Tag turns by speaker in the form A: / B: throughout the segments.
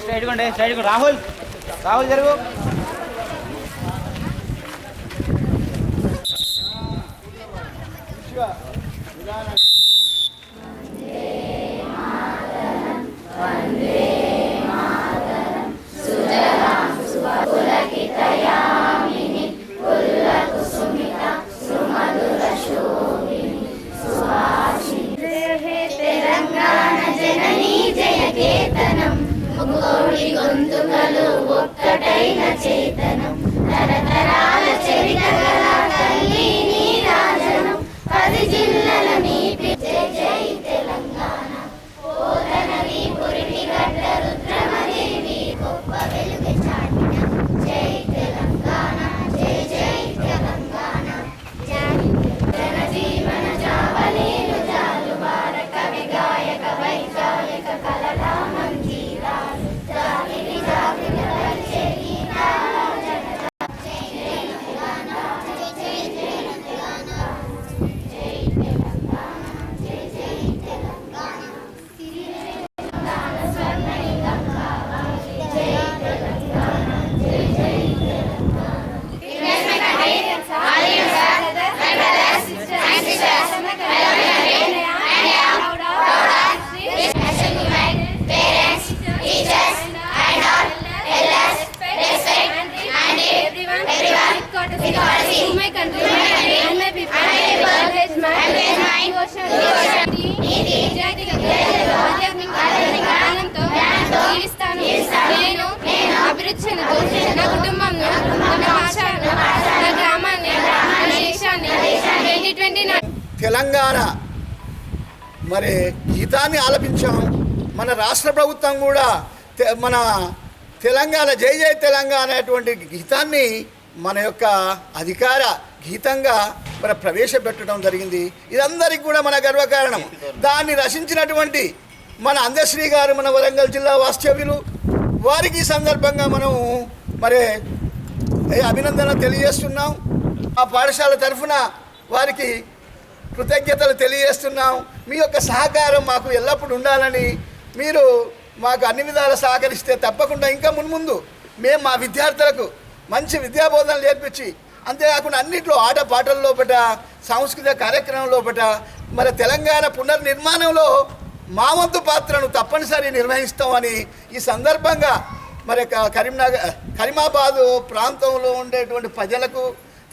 A: Straight Rahul Rahul జరుగు.
B: తెలంగాణ జననీ జయ కేతనం ముకోడి గొంతుకలు ఒక్కటైన చేతనం తరతరాల చరితగల తల్లి నీ రాజనం 10 జిల్లల నీ జై జై తెలంగాణ పోతనది పురిటి గడ్డ రుద్రమదేవి గొప్ప వెలుగు చాటిన జై తెలంగాణ జై జై తెలంగాణ జన జీవన జావలీలు జాలు బార కవి గాయక వైజాయక కలలా మంజీరాలు జాగిరి జాగిరి కలిసే గీతాల జన జై తెలంగాణ జై జై తెలంగాణ జై తెలంగాణ జై జై తెలంగాణ తెలంగాణ స్వర్ణయుగం కావాలి జై తెలంగాణ జై జై తెలంగాణ.
C: అభివృద్ధి చెందుతూ నా కుటుంబంను నా భాషను నా గ్రామాన్ని నా దేశాన్ని 2020
D: తెలంగాణ మరి గీతాన్ని ఆలపించాం. మన రాష్ట్ర ప్రభుత్వం కూడా మన తెలంగాణ జై జై తెలంగాణ అటువంటి గీతాన్ని మన యొక్క అధికార గీతంగా మన ప్రవేశపెట్టడం జరిగింది. ఇదందరికీ కూడా మన గర్వకారణం. దాన్ని రచించినటువంటి మన అందశ్రీ గారు మన వరంగల్ జిల్లా వాస్తవ్యులు, వారికి ఈ సందర్భంగా మనం మరి అభినందనలు తెలియజేస్తున్నాం. ఆ పాఠశాల తరఫున వారికి కృతజ్ఞతలు తెలియజేస్తున్నాం. మీ యొక్క సహకారం మాకు ఎల్లప్పుడూ ఉండాలని, మీరు మాకు అన్ని విధాలు సహకరిస్తే తప్పకుండా ఇంకా మున్ముందు మేము మా విద్యార్థులకు మంచి విద్యాబోధనలు నేర్పించి, అంతేకాకుండా అన్నింటిలో ఆట పాటల లోపల సాంస్కృతిక కార్యక్రమం లోపల మరి తెలంగాణ పునర్నిర్మాణంలో మా వంతు పాత్రను తప్పనిసరి నిర్వహిస్తామని ఈ సందర్భంగా మరి కరీమాబాదు ప్రాంతంలో ఉండేటువంటి ప్రజలకు,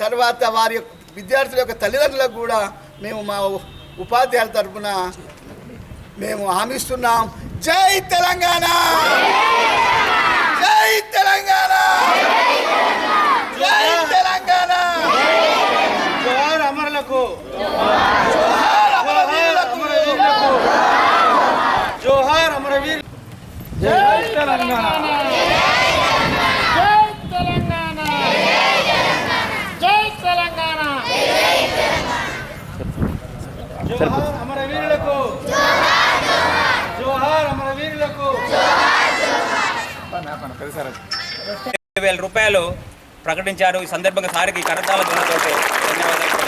D: తర్వాత వారి విద్యార్థుల యొక్క తల్లిదండ్రులకు కూడా మేము మా ఉపాధ్యాయుల తరఫున మేము హామీస్తున్నాం. జై తెలంగాణ, జై తెలంగాణ, జై తెలంగాణ.
A: జోహార్ అమరులకు,
D: జోహార్ అమరవీరులకు,
A: జోహార్ అమరవీర్. జై తెలంగాణ,
E: జై తెలంగాణ, జై తెలంగాణ.
A: జోహార్ అమరవీరులకు, జోహార్ అమరవీరులకు.
F: 20,000 రూపాయలు ప్రకటించారు. ఈ సందర్భంగా సారికి కరతాల ధ్వనితో ధన్యవాదాలు.